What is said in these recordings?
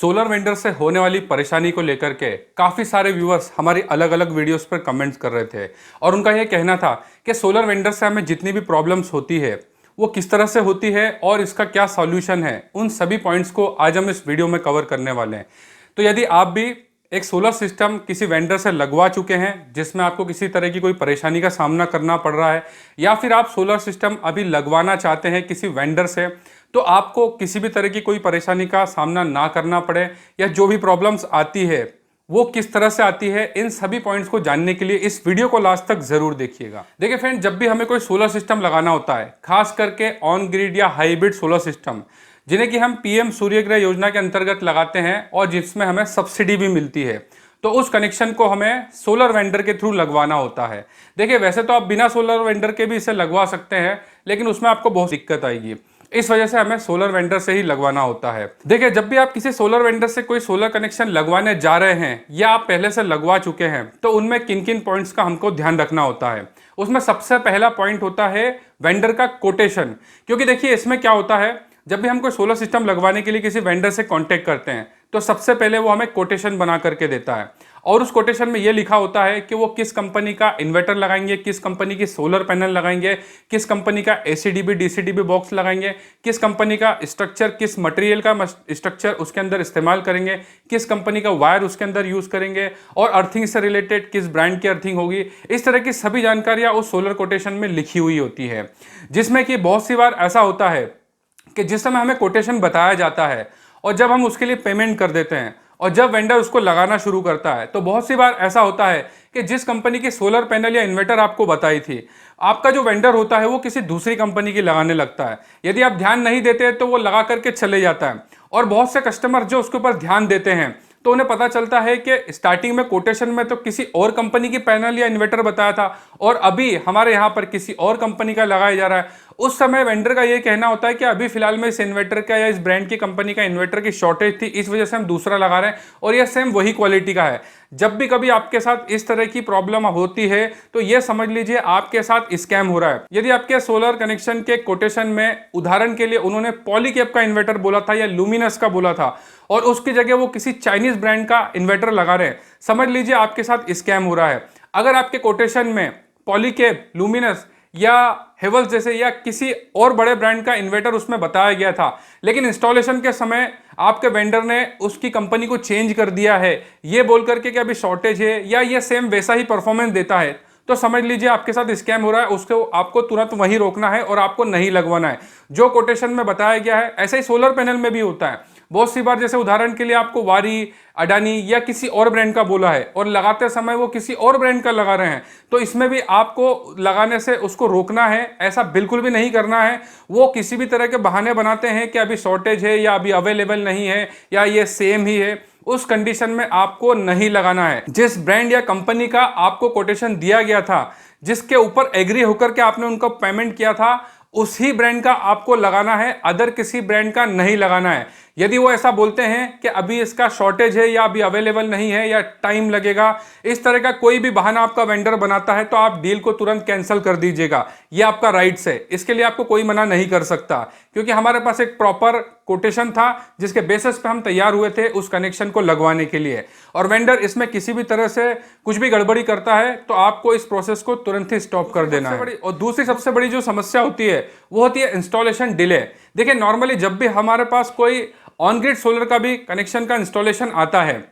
Solar vendor से होने वाली परेशानी को लेकर के काफ़ी सारे व्यूअर्स हमारी अलग अलग वीडियोस पर कमेंट्स कर रहे थे और उनका यह कहना था कि सोलर वेंडर से हमें जितनी भी प्रॉब्लम्स होती है वो किस तरह से होती है और इसका क्या सॉल्यूशन है। उन सभी पॉइंट्स को आज हम इस वीडियो में कवर करने वाले हैं। तो यदि आप भी एक सोलर सिस्टम किसी वेंडर से लगवा चुके हैं जिसमें आपको किसी तरह की कोई परेशानी का सामना करना पड़ रहा है, या फिर आप सोलर सिस्टम अभी लगवाना चाहते हैं किसी वेंडर से, तो आपको किसी भी तरह की कोई परेशानी का सामना ना करना पड़े, या जो भी प्रॉब्लम्स आती है वो किस तरह से आती है, इन सभी पॉइंट्स को जानने के लिए इस वीडियो को लास्ट तक जरूर देखिएगा। देखिए फ्रेंड, जब भी हमें कोई सोलर सिस्टम लगाना होता है, खास करके ऑन ग्रिड या हाइब्रिड सोलर सिस्टम जिन्हें कि हम पीएम सूर्यग्रह योजना के अंतर्गत लगाते हैं और जिसमें हमें सब्सिडी भी मिलती है, तो उस कनेक्शन को हमें सोलर वेंडर के थ्रू लगवाना होता है। देखिए, वैसे तो आप बिना सोलर वेंडर के भी इसे लगवा सकते हैं, लेकिन उसमें आपको बहुत दिक्कत आएगी। इस वजह से हमें सोलर वेंडर से ही लगवाना होता है। देखिए, जब भी आप किसी सोलर वेंडर से कोई सोलर कनेक्शन लगवाने जा रहे हैं या आप पहले से लगवा चुके हैं, तो उनमें किन किन पॉइंट्स का हमको ध्यान रखना होता है। उसमें सबसे पहला पॉइंट होता है वेंडर का कोटेशन। क्योंकि देखिए, इसमें क्या होता है, जब भी हम कोई सोलर सिस्टम लगवाने के लिए किसी वेंडर से कांटेक्ट करते हैं तो सबसे पहले वो हमें कोटेशन बना करके देता है, और उस कोटेशन में ये लिखा होता है कि वो किस कंपनी का इन्वर्टर लगाएंगे, किस कंपनी की सोलर पैनल लगाएंगे, किस कंपनी का एसीडीबी डीसीडीबी बॉक्स लगाएंगे, किस कंपनी का स्ट्रक्चर, किस मटेरियल का स्ट्रक्चर उसके अंदर इस्तेमाल करेंगे, किस कंपनी का वायर उसके अंदर यूज करेंगे, और अर्थिंग से रिलेटेड किस ब्रांड की अर्थिंग होगी। इस तरह की सभी जानकारियां उस सोलर कोटेशन में लिखी हुई होती है, जिसमें कि बहुत सी बार ऐसा होता है कि जिस समय हमें कोटेशन बताया जाता है और जब हम उसके लिए पेमेंट कर देते हैं और जब वेंडर उसको लगाना शुरू करता है, तो बहुत सी बार ऐसा होता है कि जिस कंपनी की सोलर पैनल या इन्वर्टर आपको बताई थी, आपका जो वेंडर होता है वो किसी दूसरी कंपनी की लगाने लगता है। यदि आप ध्यान नहीं देते तो वो लगा करके चले जाता है, और बहुत से कस्टमर जो उसके ऊपर ध्यान देते हैं तो उन्हें पता चलता है कि स्टार्टिंग में कोटेशन में तो किसी और कंपनी की पैनल या इन्वर्टर बताया था और अभी हमारे यहाँ पर किसी और कंपनी का लगाया जा रहा है। उस समय वेंडर का ये कहना होता है कि अभी फिलहाल में इस इन्वर्टर का या इस ब्रांड की कंपनी का इन्वर्टर की शॉर्टेज थी, इस वजह से हम दूसरा लगा रहे हैं और यह सेम वही क्वालिटी का है। जब भी कभी आपके साथ इस तरह की प्रॉब्लम होती है तो यह समझ लीजिए आपके साथ स्कैम हो रहा है। यदि आपके सोलर कनेक्शन के कोटेशन में उदाहरण के लिए उन्होंने पॉलीकैब का इन्वर्टर बोला था या लुमिनस का बोला था और उसकी जगह वो किसी चाइनीज ब्रांड का इन्वर्टर लगा रहे हैं, समझ लीजिए आपके साथ स्कैम हो रहा है। अगर आपके कोटेशन में पॉलीकैब, लुमिनस या हेवल्स जैसे या किसी और बड़े ब्रांड का इन्वर्टर उसमें बताया गया था, लेकिन इंस्टॉलेशन के समय आपके वेंडर ने उसकी कंपनी को चेंज कर दिया है ये बोल करके कि अभी शॉर्टेज है या ये सेम वैसा ही परफॉर्मेंस देता है, तो समझ लीजिए आपके साथ स्कैम हो रहा है। उसको आपको तुरंत वहीं रोकना है और आपको नहीं लगवाना है जो कोटेशन में बताया गया है। ऐसा ही सोलर पैनल में भी होता है। बहुत सी बार जैसे उदाहरण के लिए आपको वारी, अडानी या किसी और ब्रांड का बोला है और लगाते समय वो किसी और ब्रांड का लगा रहे हैं, तो इसमें भी आपको लगाने से उसको रोकना है। ऐसा बिल्कुल भी नहीं करना है। वो किसी भी तरह के बहाने बनाते हैं कि अभी शॉर्टेज है या अभी अवेलेबल नहीं है या ये सेम ही है, उस कंडीशन में आपको नहीं लगाना है। जिस ब्रांड या कंपनी का आपको कोटेशन दिया गया था, जिसके ऊपर एग्री होकर के आपने उनको पेमेंट किया था, उसी ब्रांड का आपको लगाना है, अदर किसी ब्रांड का नहीं लगाना है। यदि वो ऐसा बोलते हैं कि अभी इसका शॉर्टेज है या अभी अवेलेबल नहीं है या टाइम लगेगा, इस तरह का कोई भी बहाना आपका वेंडर बनाता है, तो आप डील को तुरंत कैंसिल कर दीजिएगा। ये आपका राइट्स है, इसके लिए आपको कोई मना नहीं कर सकता, क्योंकि हमारे पास एक प्रॉपर कोटेशन था जिसके बेसिस पे हम तैयार हुए थे उस कनेक्शन को लगवाने के लिए। और वेंडर इसमें किसी भी तरह से कुछ भी गड़बड़ी करता है तो आपको इस प्रोसेस को तुरंत ही स्टॉप कर देना है। और दूसरी सबसे बड़ी जो समस्या होती है वो होती है इंस्टॉलेशन डिले। देखिए, नॉर्मली जब भी हमारे पास कोई ऑन ग्रिड सोलर का भी कनेक्शन का इंस्टॉलेशन आता है,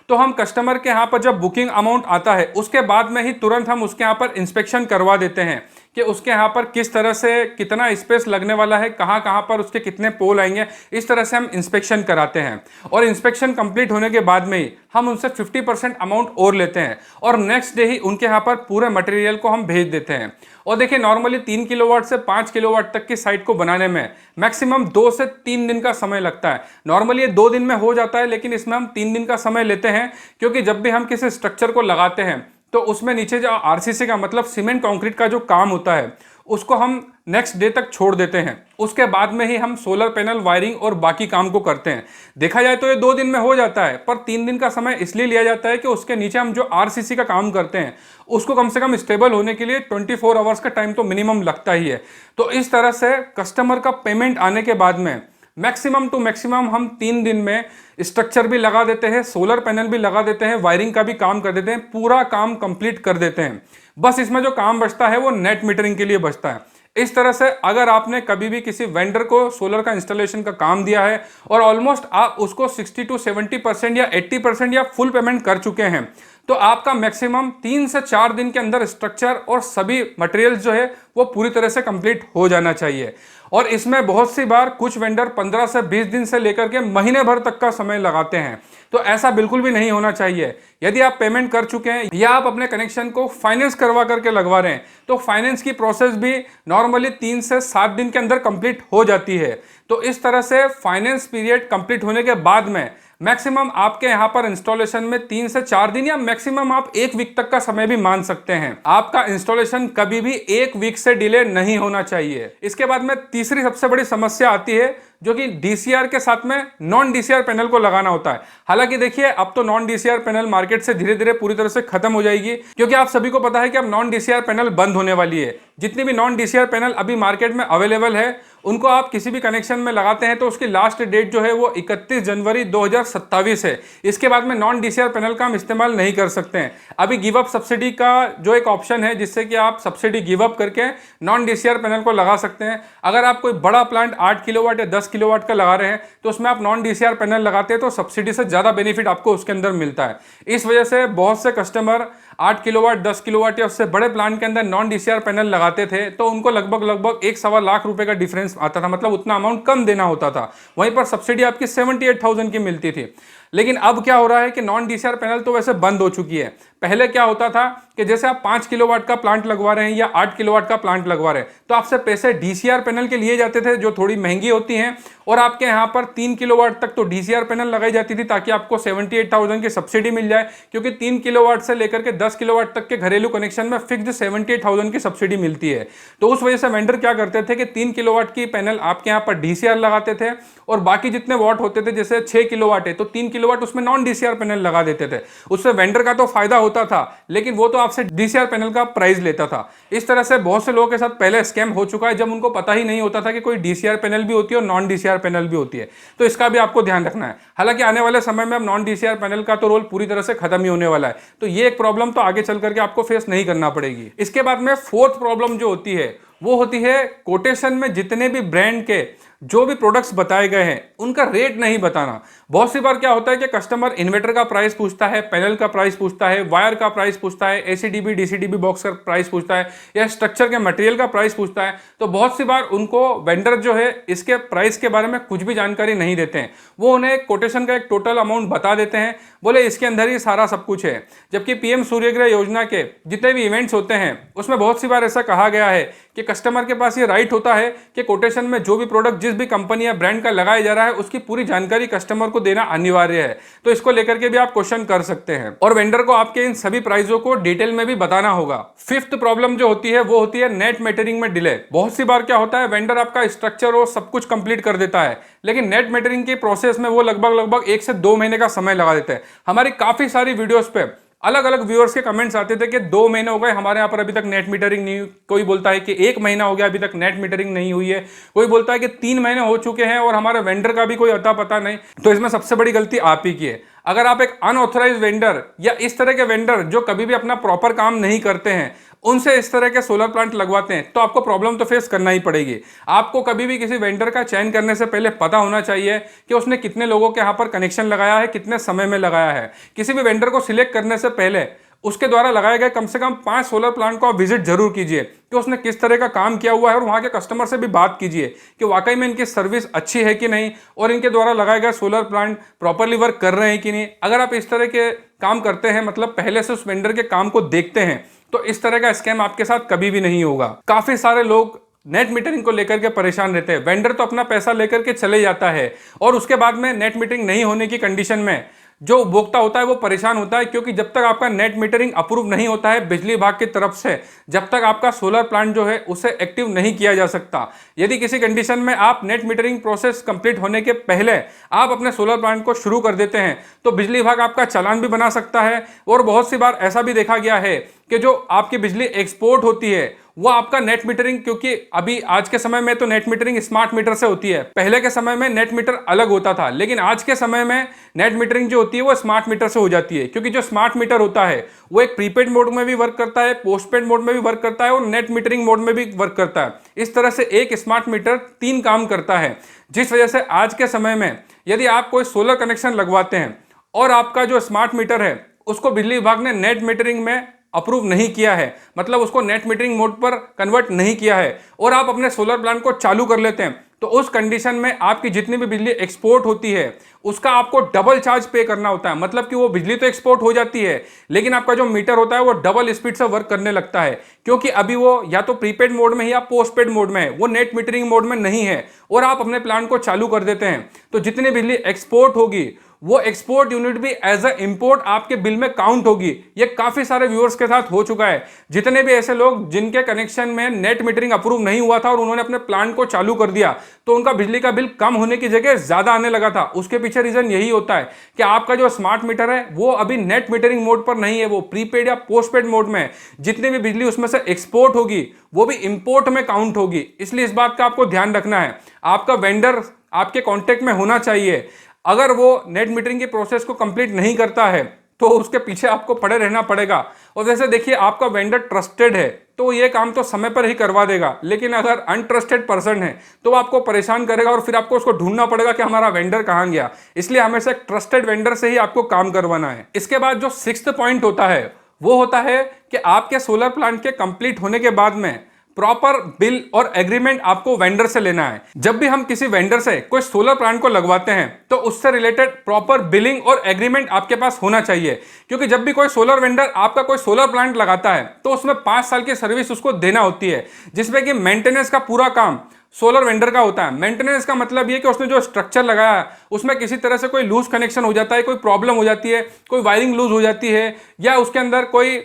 तो हम कस्टमर के यहाँ पर जब बुकिंग अमाउंट आता है उसके बाद में ही तुरंत हम उसके यहाँ पर इंस्पेक्शन करवा देते हैं कि उसके यहाँ पर किस तरह से कितना स्पेस लगने वाला है, कहाँ कहाँ पर उसके कितने पोल आएंगे। इस तरह से हम इंस्पेक्शन कराते हैं और इंस्पेक्शन कंप्लीट होने के बाद में ही हम उनसे 50% अमाउंट और लेते हैं और नेक्स्ट डे ही उनके यहाँ पर पूरे मटेरियल को हम भेज देते हैं। और देखिए, नॉर्मली 3 किलोवाट से 5 किलोवाट तक की साइट को बनाने में मैक्सिमम 2 से 3 दिन का समय लगता है। नॉर्मली ये 2 दिन में हो जाता है, लेकिन इसमें हम 3 दिन का समय लेते हैं, क्योंकि जब भी हम किसी स्ट्रक्चर को लगाते हैं तो उसमें नीचे जो आरसीसी का मतलब सीमेंट कंक्रीट का जो काम होता है उसको हम नेक्स्ट डे तक छोड़ देते हैं। उसके बाद में ही हम सोलर पैनल वायरिंग और बाकी काम को करते हैं। देखा जाए तो ये 2 दिन में हो जाता है, पर 3 दिन का समय इसलिए लिया जाता है कि उसके नीचे हम जो आरसीसी का काम करते हैं उसको कम से कम स्टेबल होने के लिए 24 आवर्स का टाइम तो मिनिमम लगता ही है। तो इस तरह से कस्टमर का पेमेंट आने के बाद में मैक्सिमम टू मैक्सिमम हम 3 दिन में स्ट्रक्चर भी लगा देते हैं, सोलर पैनल भी लगा देते हैं, वायरिंग का भी काम कर देते हैं, पूरा काम कंप्लीट कर देते हैं। बस इसमें जो काम बचता है वो नेट मीटरिंग के लिए बचता है। इस तरह से अगर आपने कभी भी किसी वेंडर को सोलर का इंस्टॉलेशन का काम दिया है और ऑलमोस्ट आप उसको 60 to 70% या 80% या फुल पेमेंट कर चुके हैं, तो आपका मैक्सिमम 3 से 4 दिन के अंदर स्ट्रक्चर और सभी मटेरियल्स जो है वो पूरी तरह से कंप्लीट हो जाना चाहिए। और इसमें बहुत सी बार कुछ वेंडर 15 से 20 दिन से लेकर के महीने भर तक का समय लगाते हैं, तो ऐसा बिल्कुल भी नहीं होना चाहिए। यदि आप पेमेंट कर चुके हैं या आप अपने कनेक्शन को फाइनेंस करवा करके लगवा रहे हैं, तो फाइनेंस की प्रोसेस भी नॉर्मली 3 से 7 दिन के अंदर कंप्लीट हो जाती है। तो इस तरह से फाइनेंस पीरियड कंप्लीट होने के बाद में मैक्सिमम आपके यहां पर इंस्टॉलेशन में 3 से 4 दिन या मैक्सिमम आप 1 वीक तक का समय भी मान सकते हैं। आपका इंस्टॉलेशन कभी भी 1 वीक से डिले नहीं होना चाहिए। इसके बाद में तीसरी सबसे बड़ी समस्या आती है, जो कि डीसीआर के साथ में नॉन डीसीआर पैनल को लगाना होता है। हालांकि देखिए, अब तो नॉन डीसीआर पैनल मार्केट से धीरे धीरे पूरी तरह से खत्म हो जाएगी, क्योंकि आप सभी को पता है कि अब नॉन डीसीआर पैनल बंद होने वाली है। जितनी भी नॉन डीसीआर पैनल अभी मार्केट में अवेलेबल है, उनको आप किसी भी कनेक्शन में लगाते हैं तो उसकी लास्ट डेट जो है वो 31 जनवरी 2027 है। इसके बाद में नॉन डीसीआर पैनल का हम इस्तेमाल नहीं कर सकते हैं। अभी गिव अप सब्सिडी का जो एक ऑप्शन है, जिससे कि आप सब्सिडी गिव अप करके नॉन डीसीआर पैनल को लगा सकते हैं। अगर आप कोई बड़ा प्लांट 8 किलोवाट या 10 किलोवाट का लगा रहे हैं, तो उसमें आप नॉन डीसीआर पैनल लगाते हैं तो सब्सिडी से ज्यादा बेनिफिट आपको उसके अंदर मिलता है। इस वजह से बहुत से कस्टमर 8 किलोवाट 10 किलोवाट या उससे बड़े प्लांट के अंदर नॉन डीसीआर पैनल लगाते थे, तो उनको लगभग 1 लाख रुपए का डिफरेंस आता था, मतलब उतना अमाउंट कम देना होता था। वहीं पर सब्सिडी आपकी 78,000 की मिलती थी। लेकिन अब क्या हो रहा है कि नॉन डीसीआर पैनल तो वैसे बंद हो चुकी है। पहले क्या होता था कि जैसे आप 5 किलोवाट का प्लांट लगवा रहे हैं या 8 किलोवाट का प्लांट लगवा रहे हैं, तो आपसे पैसे डीसीआर पैनल के लिए जाते थे, जो थोड़ी महंगी होती हैं, और आपके यहाँ पर 3 किलोवाट तक तो डीसीआर पैनल लगाई जाती थी, ताकि आपको 78,000 की सब्सिडी मिल जाए। क्योंकि 3 किलोवाट से लेकर के 10 किलोवाट तक के घरेलू कनेक्शन में फिक्स्ड 78,000 की सब्सिडी मिलती है। तो उस वजह से वेंडर क्या करते थे कि 3 किलोवाट की पैनल आपके यहाँ पर डीसीआर लगाते थे, और बाकी जितने वाट होते थे, जैसे 6 किलोवाट है तो 3 किलोवाट उसमें नॉन डीसीआर पैनल लगा देते थे। उससे वेंडर का तो फायदा होता था, लेकिन वो तो आपसे डीसीआर पैनल का प्राइस लेता था। इस तरह से बहुत से लोगों के साथ पहले स्कैम हो चुका है, जब उनको पता ही नहीं होता था कि कोई डीसीआर पैनल भी होती है और नॉन डीसीआर पैनल भी होती है। तो इसका भी आपको ध्यान रखना है। हालांकि आने वाले समय में अब नॉन डीसीआर पैनल का तो रोल पूरी तरह से खत्म ही होने वाला है, तो ये एक प्रॉब्लम तो आगे चल करके आपको फेस नहीं करना पड़ेगी। इसके बाद में फोर्थ प्रॉब्लम जो होती है, वो होती है कोटेशन में जितने भी ब्रांड के जो भी प्रोडक्ट्स बताए गए हैं उनका रेट नहीं बताना। बहुत सी बार क्या होता है कि कस्टमर इन्वर्टर का प्राइस पूछता है, पैनल का प्राइस पूछता है, वायर का प्राइस पूछता है, एसीडीबी डीसीडीबी बॉक्स का प्राइस पूछता है, या स्ट्रक्चर के मटेरियल का प्राइस पूछता है। तो बहुत सी बार उनको वेंडर जो है इसके प्राइस के बारे में कुछ भी जानकारी नहीं देते हैं। वो उन्हें कोटेशन का एक टोटल अमाउंट बता देते हैं, बोले इसके अंदर ही सारा सब कुछ है। जबकि पीएम सूर्यग्रह योजना के जितने भी इवेंट्स होते हैं, उसमें बहुत सी बार ऐसा कहा गया है कि कस्टमर के पास ये राइट होता है कि कोटेशन में जो भी प्रोडक्ट जिस भी कंपनी या ब्रांड का लगाया जा रहा है, उसकी पूरी जानकारी कस्टमर को देना अनिवार्य है। तो इसको लेकर के भी आप क्वेश्चन कर सकते हैं, और वेंडर को आपके इन सभी प्राइसों को डिटेल में भी बताना होगा। फिफ्थ प्रॉब्लम जो होती है वो होती है नेट मीटरिंग में डिले। बहुत सी बार क्या होता है, वेंडर आपका स्ट्रक्चर और सब कुछ कंप्लीट कर देता है, लेकिन नेट मीटरिंग की प्रोसेस में वो लगभग 1 से 2 महीने का समय लगा देते हैं। हमारी काफी सारी वीडियोस पे अलग अलग व्यूअर्स के कमेंट्स आते थे कि 2 महीने हो गए हमारे यहाँ पर अभी तक नेट मीटरिंग नहीं हुई। कोई बोलता है कि 1 महीना हो गया अभी तक नेट मीटरिंग नहीं हुई है, कोई बोलता है कि 3 महीने हो चुके हैं और हमारे वेंडर का भी कोई अता पता नहीं। तो इसमें सबसे बड़ी गलती आप ही की है। अगर आप एक अनऑथराइज्ड वेंडर या इस तरह के वेंडर जो कभी भी अपना प्रॉपर काम नहीं करते हैं, उनसे इस तरह के सोलर प्लांट लगवाते हैं, तो आपको प्रॉब्लम तो फेस करना ही पड़ेगी। आपको कभी भी किसी वेंडर का चयन करने से पहले पता होना चाहिए कि उसने कितने लोगों के यहाँ पर कनेक्शन लगाया है, कितने समय में लगाया है। किसी भी वेंडर को सिलेक्ट करने से पहले उसके द्वारा लगाए गए कम से कम 5 सोलर प्लांट को आप विजिट जरूर कीजिए कि उसने किस तरह का काम किया हुआ है, और वहां के कस्टमर से भी बात कीजिए कि वाकई में इनकी सर्विस अच्छी है कि नहीं, और इनके द्वारा लगाए गए सोलर प्लांट प्रॉपरली वर्क कर रहे हैं कि नहीं। अगर आप इस तरह के काम करते हैं, मतलब पहले से उस वेंडर के काम को देखते हैं, तो इस तरह का स्कैम आपके साथ कभी भी नहीं होगा। काफी सारे लोग नेट मीटरिंग को लेकर के परेशान रहते हैं। वेंडर तो अपना पैसा लेकर के चले जाता है, और उसके बाद में नेट मीटरिंग नहीं होने की कंडीशन में जो उपभोक्ता होता है वो परेशान होता है, क्योंकि जब तक आपका नेट मीटरिंग अप्रूव नहीं होता है बिजली विभाग की तरफ से, जब तक आपका सोलर प्लांट जो है उसे एक्टिव नहीं किया जा सकता। यदि किसी कंडीशन में आप नेट मीटरिंग प्रोसेस कंप्लीट होने के पहले आप अपने सोलर प्लांट को शुरू कर देते हैं, तो बिजली विभाग आपका चालान भी बना सकता है। और बहुत सी बार ऐसा भी देखा गया है कि जो आपकी बिजली एक्सपोर्ट होती है वो आपका नेट मीटरिंग, क्योंकि अभी आज के समय में तो नेट मीटरिंग स्मार्ट मीटर से होती है, पहले के समय में नेट मीटर अलग होता था, लेकिन आज के समय में नेट मीटरिंग जो होती है वो स्मार्ट मीटर से हो जाती है। क्योंकि जो स्मार्ट मीटर होता है वो एक प्रीपेड मोड में भी वर्क करता है, पोस्टपेड मोड में भी वर्क करता है और नेट मीटरिंग मोड में भी वर्क करता है। इस तरह से एक स्मार्ट मीटर 3 काम करता है, जिस वजह से आज के समय में यदि आप कोई सोलर कनेक्शन लगवाते हैं और आपका जो स्मार्ट मीटर है उसको बिजली विभाग ने नेट मीटरिंग में अप्रूव नहीं किया है, मतलब उसको नेट मीटरिंग मोड पर कन्वर्ट नहीं किया है, और आप अपने सोलर प्लांट को चालू कर लेते हैं, तो उस कंडीशन में आपकी जितनी भी बिजली एक्सपोर्ट होती है उसका आपको डबल चार्ज पे करना होता है। मतलब कि वो बिजली तो एक्सपोर्ट हो जाती है, लेकिन आपका जो मीटर होता है वो डबल स्पीड से वर्क करने लगता है, क्योंकि अभी वो या तो प्रीपेड मोड में या पोस्टपेड मोड में है, वो नेट मीटरिंग मोड में नहीं है, और आप अपने प्लांट को चालू कर देते हैं, तो जितनी बिजली एक्सपोर्ट होगी वो एक्सपोर्ट यूनिट भी एज अ इंपोर्ट आपके बिल में काउंट होगी। ये काफी सारे व्यूअर्स के साथ हो चुका है। जितने भी ऐसे लोग जिनके कनेक्शन में नेट मीटरिंग अप्रूव नहीं हुआ था और उन्होंने अपने प्लांट को चालू कर दिया, तो उनका बिजली का बिल कम होने की जगह ज्यादा आने लगा था। उसके पीछे रीजन यही होता है कि आपका जो स्मार्ट मीटर है वो अभी नेट मीटरिंग मोड पर नहीं है, वो प्रीपेड या पोस्टपेड मोड में है। जितनी भी बिजली उसमें से एक्सपोर्ट होगी वो भी इंपोर्ट में काउंट होगी। इसलिए इस बात का आपको ध्यान रखना है। आपका वेंडर आपके कॉन्टेक्ट में होना चाहिए। अगर वो नेट मीटरिंग की प्रोसेस को कंप्लीट नहीं करता है तो उसके पीछे आपको पड़े रहना पड़ेगा। और जैसे देखिए, आपका वेंडर ट्रस्टेड है तो ये काम तो समय पर ही करवा देगा, लेकिन अगर अनट्रस्टेड पर्सन है तो वो आपको परेशान करेगा और फिर आपको उसको ढूंढना पड़ेगा कि हमारा वेंडर कहाँ गया। इसलिए हमेशा एक ट्रस्टेड वेंडर से ही आपको काम करवाना है। इसके बाद जो 6th पॉइंट होता है वो होता है कि आपके सोलर प्लांट के कंप्लीट होने के बाद में प्रॉपर बिल और एग्रीमेंट आपको वेंडर से लेना है। जब भी हम किसी वेंडर से कोई सोलर प्लांट को लगवाते हैं तो उससे रिलेटेड प्रॉपर बिलिंग और एग्रीमेंट आपके पास होना चाहिए, क्योंकि जब भी कोई सोलर वेंडर आपका कोई सोलर प्लांट लगाता है तो उसमें 5 साल की सर्विस उसको देना होती है, जिसमें कि मेंटेनेंस का पूरा काम सोलर वेंडर का होता है। मेंटेनेंस का मतलब ये कि उसने जो स्ट्रक्चर लगाया है उसमें किसी तरह से कोई लूज कनेक्शन हो जाता है, कोई प्रॉब्लम हो जाती है, कोई वायरिंग लूज हो जाती है, या उसके अंदर कोई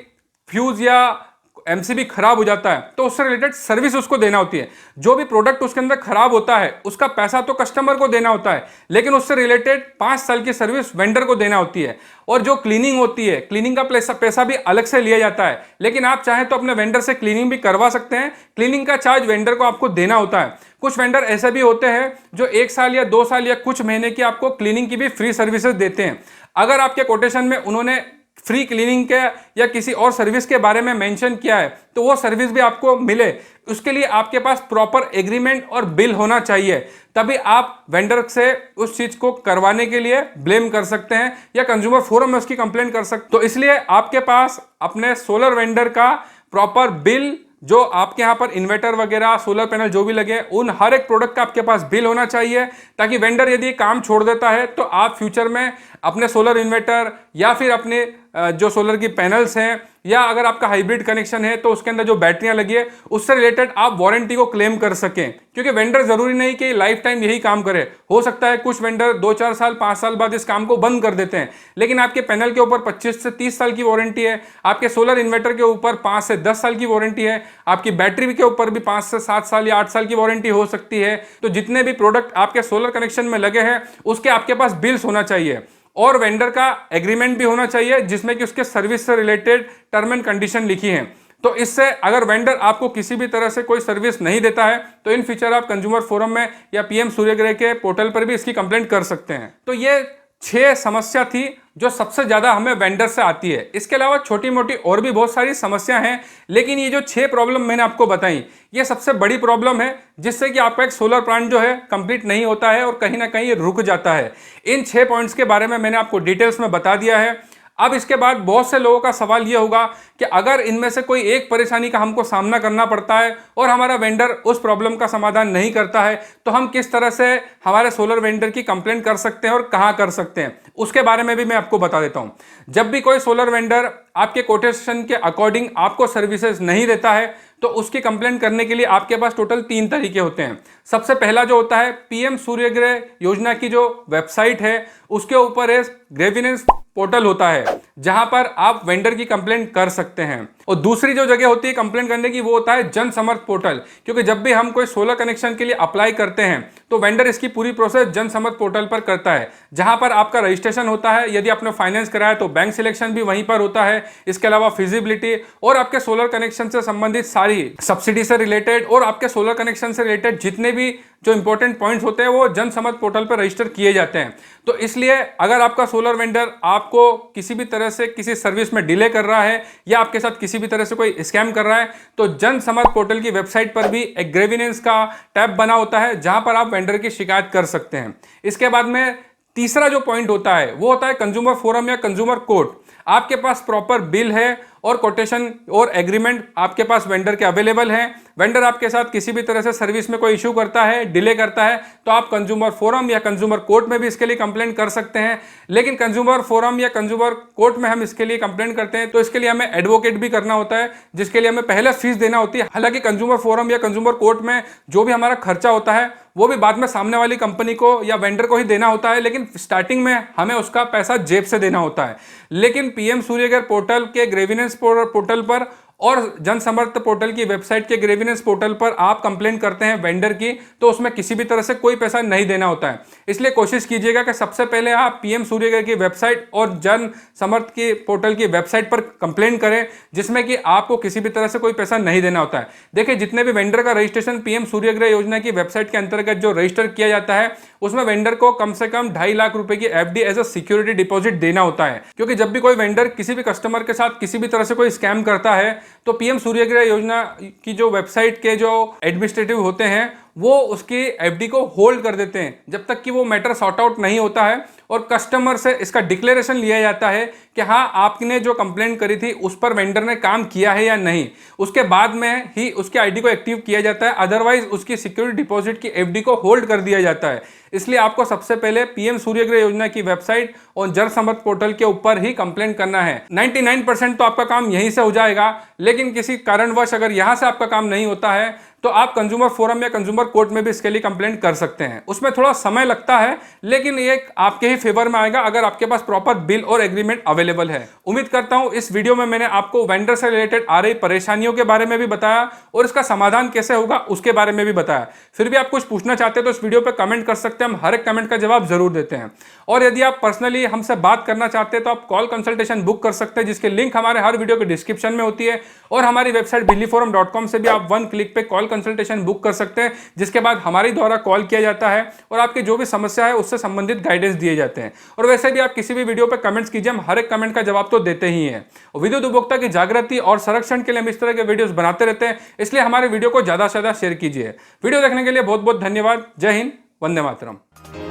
फ्यूज या एमसीबी खराब हो जाता है, तो उससे रिलेटेड सर्विस उसको देना होती है। जो भी प्रोडक्ट उसके अंदर खराब होता है उसका पैसा तो कस्टमर को देना होता है, लेकिन उससे रिलेटेड 5 साल की सर्विस वेंडर को देना होती है। और जो क्लीनिंग होती है, क्लीनिंग का पैसा भी अलग से लिया जाता है, लेकिन आप चाहें तो अपने वेंडर से क्लीनिंग भी करवा सकते हैं। क्लीनिंग का चार्ज वेंडर को आपको देना होता है। कुछ वेंडर ऐसे भी होते हैं जो 1 साल या 2 साल या कुछ महीने की आपको क्लीनिंग की भी फ्री सर्विसेज देते हैं। अगर आपके कोटेशन में उन्होंने फ्री क्लीनिंग के या किसी और सर्विस के बारे में मेंशन किया है तो वो सर्विस भी आपको मिले, उसके लिए आपके पास प्रॉपर एग्रीमेंट और बिल होना चाहिए। तभी आप वेंडर से उस चीज को करवाने के लिए ब्लेम कर सकते हैं या कंज्यूमर फोरम में उसकी कंप्लेंट कर सकते। तो इसलिए आपके पास अपने सोलर वेंडर का प्रॉपर बिल, जो आपके यहाँ पर इन्वर्टर वगैरह सोलर पैनल जो भी लगे, उन हर एक प्रोडक्ट का आपके पास बिल होना चाहिए, ताकि वेंडर यदि काम छोड़ देता है तो आप फ्यूचर में अपने सोलर इन्वर्टर या फिर अपने जो सोलर की पैनल्स हैं, या अगर आपका हाइब्रिड कनेक्शन है तो उसके अंदर जो बैटरियां लगी है उससे रिलेटेड आप वारंटी को क्लेम कर सकें। क्योंकि वेंडर जरूरी नहीं कि लाइफ टाइम यही काम करे, हो सकता है कुछ वेंडर 2-4 साल 5 साल बाद इस काम को बंद कर देते हैं, लेकिन आपके पैनल के ऊपर 25 से 30 साल की वारंटी है, आपके सोलर इन्वर्टर के ऊपर 5 से 10 साल की वारंटी है, आपकी बैटरी के ऊपर भी 5 से 7 साल या 8 साल की वारंटी हो सकती है। तो जितने भी प्रोडक्ट आपके सोलर कनेक्शन में लगे हैं उसके आपके पास बिल्स होना चाहिए, और वेंडर का एग्रीमेंट भी होना चाहिए जिसमें कि उसके सर्विस से रिलेटेड टर्म एंड कंडीशन लिखी हैं। तो इससे अगर वेंडर आपको किसी भी तरह से कोई सर्विस नहीं देता है तो इन फ्यूचर आप कंज्यूमर फोरम में या पीएम सूर्यग्रह के पोर्टल पर भी इसकी कंप्लेंट कर सकते हैं। तो ये 6 समस्या थी जो सबसे ज्यादा हमें वेंडर से आती है। इसके अलावा छोटी मोटी और भी बहुत सारी समस्याएं हैं, लेकिन ये जो 6 प्रॉब्लम मैंने आपको बताई ये सबसे बड़ी प्रॉब्लम है, जिससे कि आपका एक सोलर प्लांट जो है कंप्लीट नहीं होता है और कहीं ना कहीं रुक जाता है। इन 6 पॉइंट्स के बारे में मैंने आपको डिटेल्स में बता दिया है। अब इसके बाद बहुत से लोगों का सवाल यह होगा कि अगर इनमें से कोई एक परेशानी का हमको सामना करना पड़ता है और हमारा वेंडर उस प्रॉब्लम का समाधान नहीं करता है तो हम किस तरह से हमारे सोलर वेंडर की कंप्लेंट कर सकते हैं और कहां कर सकते हैं, उसके बारे में भी मैं आपको बता देता हूं। जब भी कोई सोलर वेंडर आपके कोटेशन के अकॉर्डिंग आपको सर्विसेज नहीं देता है तो उसकी कंप्लेंट करने के लिए आपके पास टोटल 3 तरीके होते हैं। सबसे पहला जो होता है, पीएम सूर्यग्रह योजना की जो वेबसाइट है उसके ऊपर है ग्रीवेंस पोर्टल होता है जहां पर आप वेंडर की कंप्लेंट कर सकते हैं। और दूसरी जो जगह होती है कंप्लेंट करने की वो होता है जन समर्थ पोर्टल, क्योंकि जब भी हम कोई सोलर कनेक्शन के लिए अप्लाई करते हैं तो वेंडर इसकी पूरी प्रोसेस जन समर्थ पोर्टल पर करता है, जहां पर आपका रजिस्ट्रेशन होता है। यदि आपने फाइनेंस कराया तो बैंक सिलेक्शन भी वहीं पर होता है। इसके अलावा फिजिबिलिटी और आपके सोलर कनेक्शन से संबंधित सारी सब्सिडी से रिलेटेड और आपके सोलर कनेक्शन से रिलेटेड जितने भी जो इंपॉर्टेंट पॉइंट्स होते हैं वो जन समर्थ पोर्टल पर रजिस्टर किए जाते हैं। तो इसलिए अगर आपका सोलर वेंडर आपको किसी भी तरह से किसी सर्विस में डिले कर रहा है या आपके साथ किसी भी तरह से कोई स्कैम कर रहा है तो जन समर्थ पोर्टल की वेबसाइट पर भी एक ग्रीवेंस का टैब बना होता है जहां पर आप वेंडर की शिकायत कर सकते हैं। इसके बाद में तीसरा जो पॉइंट होता है वो होता है कंज्यूमर फोरम या कंज्यूमर कोर्ट। आपके पास प्रॉपर बिल है और कोटेशन और एग्रीमेंट आपके पास वेंडर के अवेलेबल हैं। वेंडर आपके साथ किसी भी तरह से सर्विस में कोई इशू करता है, डिले करता है, तो आप कंज्यूमर फोरम या कंज्यूमर कोर्ट में भी इसके लिए कंप्लेंट कर सकते हैं। लेकिन कंज्यूमर फोरम या कंज्यूमर कोर्ट में हम इसके लिए कंप्लेंट करते हैं तो इसके लिए हमें एडवोकेट भी करना होता है, जिसके लिए हमें पहले फीस देना होती है। हालांकि कंज्यूमर फोरम या कंज्यूमर कोर्ट में जो भी हमारा खर्चा होता है वो भी बाद में सामने वाली कंपनी को या वेंडर को ही देना होता है, लेकिन स्टार्टिंग में हमें उसका पैसा जेब से देना होता है। लेकिन पीएम सूर्य घर पोर्टल के ग्रीवेंस पोर्टल पर और जन समर्थ पोर्टल की वेबसाइट के ग्रीवेंस पोर्टल पर आप कंप्लेंट करते हैं वेंडर की तो उसमें किसी भी तरह से कोई पैसा नहीं देना होता है। इसलिए कोशिश कीजिएगा कि सबसे पहले आप पीएम सूर्यघर की वेबसाइट और जन समर्थ की पोर्टल की वेबसाइट पर कंप्लेंट करें, जिसमें कि आपको किसी भी तरह से कोई पैसा नहीं देना होता है। देखिए, जितने भी वेंडर का रजिस्ट्रेशन पीएम सूर्यघर योजना की वेबसाइट के अंतर्गत जो रजिस्टर किया जाता है उसमें वेंडर को कम से कम 2.5 लाख रुपए की FD as a security deposit देना होता है, क्योंकि जब भी कोई वेंडर किसी भी कस्टमर के साथ किसी भी तरह से कोई स्कैम करता है तो पीएम सूर्यघर योजना की जो वेबसाइट के जो एडमिनिस्ट्रेटिव होते हैं वो उसकी एफडी को होल्ड कर देते हैं जब तक कि वो मैटर सॉर्ट आउट नहीं होता है और कस्टमर से इसका डिक्लेरेशन लिया जाता है कि हाँ, आपने जो कंप्लेंट करी थी उस पर वेंडर ने काम किया है या नहीं। उसके बाद में ही उसके आईडी को एक्टिव किया जाता है, अदरवाइज उसकी सिक्योरिटी डिपॉजिट की एफडी को होल्ड कर दिया जाता है। इसलिए आपको सबसे पहले पीएम सूर्यघर योजना की वेबसाइट और जन समर्थ पोर्टल के ऊपर ही कंप्लेंट करना है। 99% तो आपका काम यहीं से हो जाएगा, लेकिन किसी कारणवश अगर यहां से आपका काम नहीं होता है तो आप कंज्यूमर फोरम या कंज्यूमर कोर्ट में भी इसके लिए कंप्लेंट कर सकते हैं। उसमें थोड़ा समय लगता है, लेकिन ये आपके ही फेवर में आएगा अगर आपके पास प्रॉपर बिल और एग्रीमेंट अवेलेबल है। उम्मीद करता हूं इस वीडियो में मैंने आपको वेंडर से रिलेटेड आ रही परेशानियों के बारे में भी बताया और इसका समाधान कैसे होगा उसके बारे में भी बताया। फिर भी आप कुछ पूछना चाहते हैं तो इस वीडियो पर कमेंट कर सकते हैं, हम हर एक कमेंट का जवाब जरूर देते हैं। और यदि आप पर्सनली हमसे बात करना चाहते हैं तो आप कॉल कंसल्टेशन बुक कर सकते हैं, जिसके लिंक हमारे हर वीडियो के डिस्क्रिप्शन में होती है। और हमारी वेबसाइट बिजलीफोरम.com से भी आप 1 क्लिक पे कॉल कंसल्टेशन बुक कर सकते हैं, जिसके बाद हमारे द्वारा कॉल किया जाता है और आपकी जो भी समस्या है उससे संबंधित गाइडेंस दिए जाते हैं। और वैसे भी आप किसी भी वीडियो पे कमेंट्स कीजिए, हम हर एक कमेंट का जवाब तो देते ही हैं। विद्युत उपभोक्ता की जागृति और संरक्षण के लिए हम इस तरह के वीडियोस बनाते रहते हैं, इसलिए हमारे वीडियो को ज्यादा से ज्यादा शेयर कीजिए। वीडियो देखने के लिए बहुत बहुत धन्यवाद। जय हिंद, वंदे मातरम।